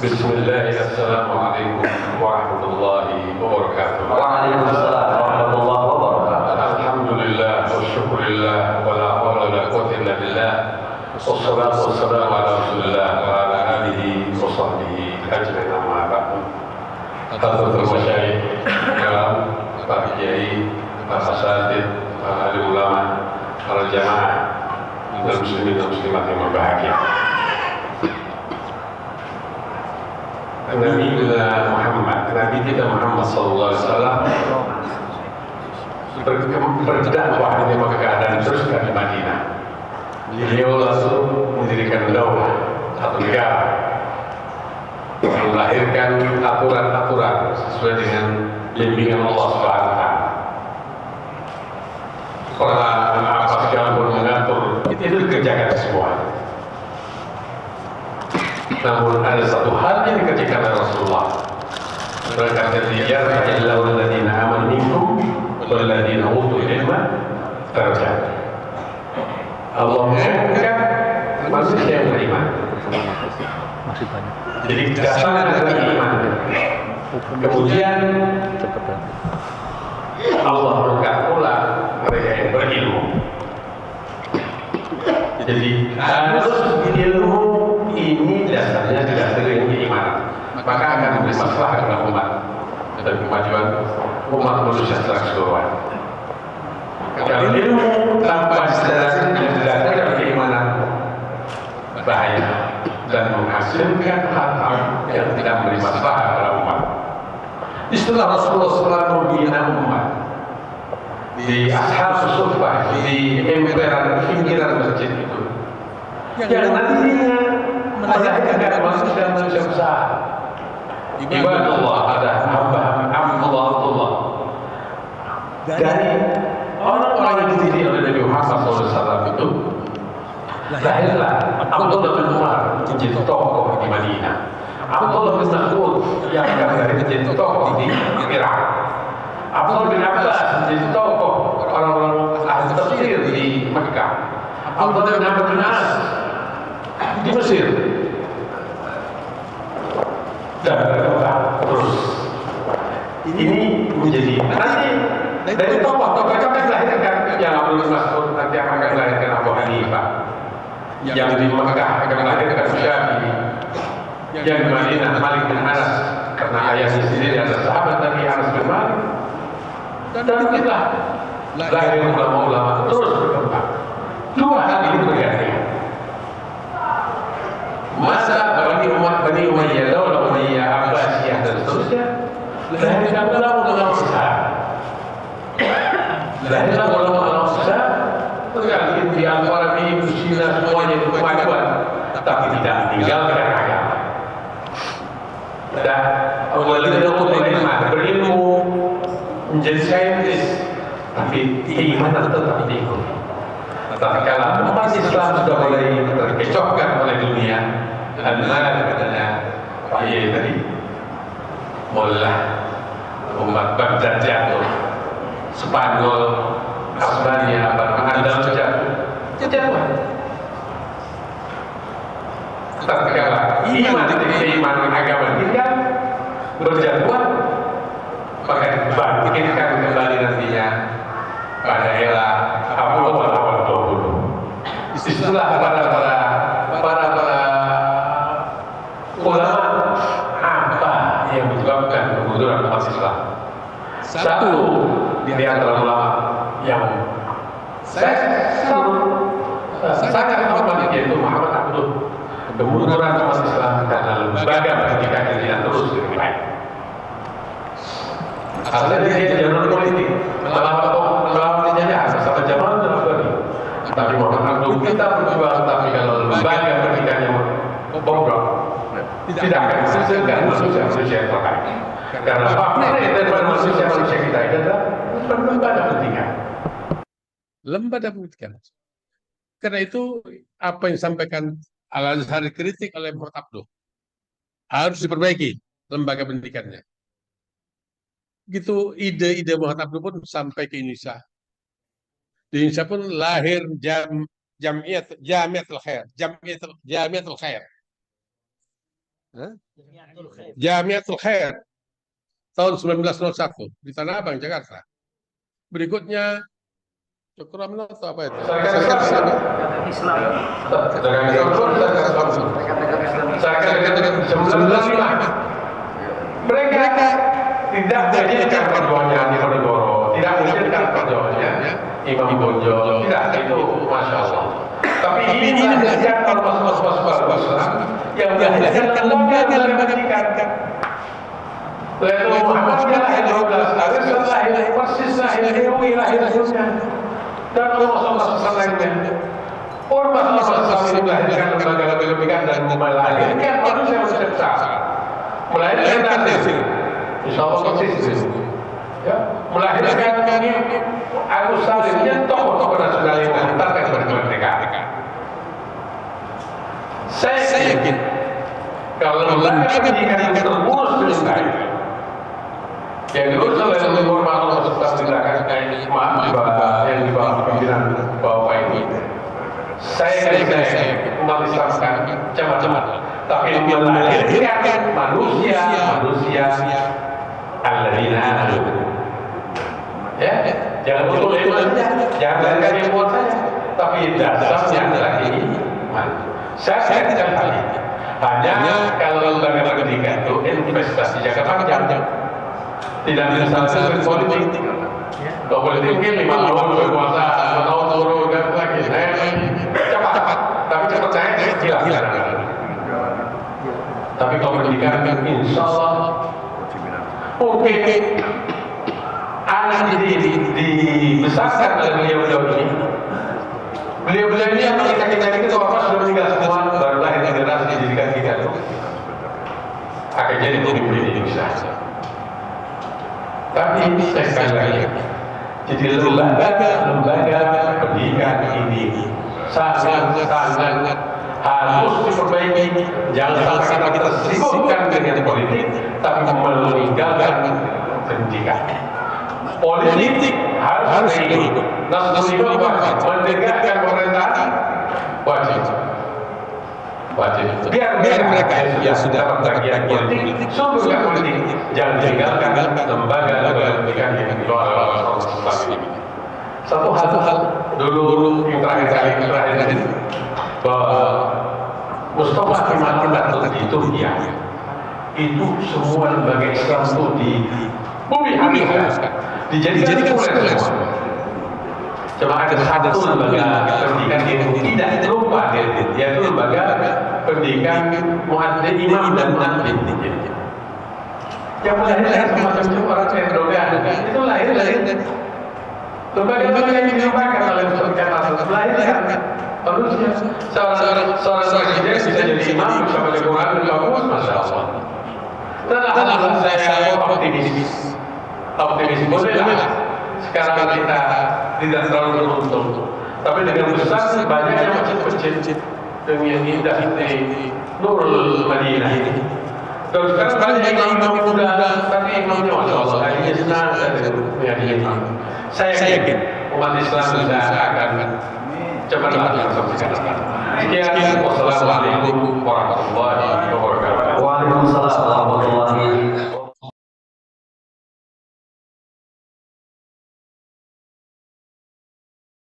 Bismillah, assalamualaikum warahmatullahi wabarakatuh. Waalaikumsalam warahmatullahi wabarakatuh. Alhamdulillah wa syukurillah wa la hawla wa la quwwata illa billah. Wassalatu wassalamu ala Rasulillah wa ala alihi wa sahbihi ajmain, amma ba'du. Hadratul masyayikh, para kiai, para asatidz, para alim ulama, para jamaah dan muslimin dan muslimat yang berbahagia. Nabi kita Muhammad sallallahu alaihi wasallam berdakwah di Mekah dan teruskan di Madinah. Beliau langsung mendirikan daulah satu negara, melahirkan aturan-aturan sesuai dengan bimbingan Allah Subhanahu wa taala. Orang apa sekalipun mengatur itu dikerjakan semua. Namun ada satu hal yang dikerjakan oleh Rasulullah. Berkata dia, "Illahu alladziina aamanu minkum walladziina utul ilma darajat." Allah mengangkat manusia yang beriman. Jadi dasarnya adalah iman. Kemudian Allah mengangkat pula mereka yang berilmu. Jadi harus ilmu ini dasarnya didasari dengan keimanan, maka akan memberi masalah kepada umat dan kemajuan umat manusia secara keseluruhan. Kalau ilmu tanpa didasari dengan keimanan bahaya dan menghasilkan hal-hal yang tidak memberi masalah kepada umat. Istilah Rasulullah SAW membina umat di ashab sufah, di emperan pinggiran masjid itu, yang nantinya melahirkan manusia besar. Ibadullah, ada hamba Allah. Dari orang-orang yang dididik oleh Nabi Muhammad SAW itu, lahirlah Abdullah bin Umar menjadi tokoh di Madinah. Abdullah bin Mas'ud yang dari menjadi tokoh di Irak. Abdullah bin Abbas menjadi tokoh orang-orang ahli tafsir di Mekah. Abdullah bin Amr bin As di Mesir. Dan berkembang terus. Ini menjadi nanti dari tokoh-tokoh itu akan dilahirkan yang Abdul Mas'ud, nanti akan dilahirkan Abu Hanifah, yang di Mekah akan dilahirkan Syafi'i, yang di Madinah Malik bin Anas, karena ayahnya sendiri adalah sahabat Nabi Anas bin Malik. Dan kita lahir ulama-ulama terus berkembang. Dua hal ini berganti. Masa Bani Umayyah, Daulah Umayyah, Abbasiyah dan seterusnya, lahirkan ulama-ulama besar. Lahirkan ulama-ulama besar, terganti di antara ini Sina semuanya kemajuan, tapi tidak meninggalkan agama. Dan awalnya berilmu menjadi saintis, tapi keimanan tetap diikut. Tetapi kalau umat Islam sudah mulai terkecokkan oleh dunia, adalah katanya Pak Yai tadi, mulai umat Baghdad jatuh, Spanyol, Asbania, Andalus jatuh. Tetapi kalau keimanan agama kita berjatuhan, maka dibangkitkan kembali nantinya pada era awal 20. Istilah para ulama apa yang menyebabkan kemunduran umat Islam. Satu di antara ulama yang saya sangat hormati, yaitu Muhammad Abduh. Kemunduran umat Islam karena lembaga pendidikan yang tidak terus lebih baik. Asalnya dia jalur politik, melawan penjajah sama zaman dan lagi. Tapi Muhammad Abduh kita berjuang, tapi kalau lembaga pendidikannya bobrok, tidak akan menghasilkan manusia yang terbaik. Karena faktor daripada manusia kita itu adalah lembaga pendidikan. Lembaga pendidikan. Karena itu apa yang disampaikan Al-Azhar kritik oleh Muhammad Abduh harus diperbaiki lembaga pendidikannya. Gitu ide-ide Muhammad Abduh pun sampai ke Indonesia. Di Indonesia pun lahir Jamiatul Khair. Jamiatul Khair tahun 1901 di Tanah Abang, Jakarta. Berikutnya Cokro Aminoto apa itu? Islam. Mereka tidak menjadikan perjuangannya Andi Ponegoro, tidak menjadikan perjuangannya Imam Bonjol, tidak, itu Masya Allah. Tapi ini melahirkan mas-mas Islam yang melahirkan lembaga pendidikan. Lalu Muhammad lahir 12 tahun setelah persis lahir lahirnya dan mas-mas lainnya. Ormas Islam ini melahirkan lembaga pendidikan dan melahirkan manusia besar, melahirkan nasib. Insya Allah konsis. Ya, melahirkan Agus Salim yang tokoh nasional yang menghantarkan kepada mereka. Saya yakin kalau lembaga pendidikan itu terurus dengan baik, yang diurus oleh Ormas Islam tidak maaf yang di bawah pimpinan Bapak ini. Saya umat Islam sekarang cemat-cemat, tapi melahirkan manusia alladzina amanu. Ya, jangan betul imannya, jangan dari buat saja, tapi dasarnya adalah iman. Saya tidak tahu. Hanya kalau lembaga pendidikan itu investasi jangka panjang, tidak bisa sesuai politik. Kalau politik mungkin 5 tahun berkuasa, 2 tahun turun dan lagi. Cepat, tapi cepat saya hilang. Tapi kalau pendidikan, insya Allah mungkin anak dibesarkan oleh beliau-beliau ini. Beliau-beliau ini yang kita itu Bapak sudah meninggal semua, baru lahir generasi didikan kita itu akan jadi pemimpin Indonesia. Tapi saya sekali lagi, jadi lembaga pendidikan ini sangat harus diperbaiki. Jangan sampai kita sibukkan dengan politik, tapi meninggalkan pendidikan. Politik harus ikut. Nasib menegakkan pemerintahan wajib. Biar mereka yang sudah bagian politik, sungguh politik, jangan tinggalkan lembaga pendidikan yang dikelola oleh Islam. Satu hal dulu yang terakhir ini bahwa Mustafa Kemal Atatürk di Turki itu semua lembaga Islam itu di bumi habiskan, dijadikan oleh semua. Cuma ada satu lembaga pendidikan yang tidak lupa, yaitu lembaga pendidikan muadzin imam dan muadzin. Yang lahir semacam itu orang Erdogan, itu lahir lembaga yang dilupakan oleh Mustafa lahir manusia. Seorang presiden bisa jadi imam, bisa baca Quran dan bagus, masya Allah. Dan alhamdulillah saya optimis bolehlah. Sekarang kita tidak terlalu beruntung, tapi dengan besar banyaknya masjid-masjid dengan indah di Nurul Madinah ini. Dan sekarang banyak imam muda, tapi imamnya masya Allah, hanya senang menjadi imam. Saya yakin umat Islam bisa akan cepat sampai sekarang. Sekian, wassalamualaikum warahmatullahi wabarakatuh. Waalaikumsalam.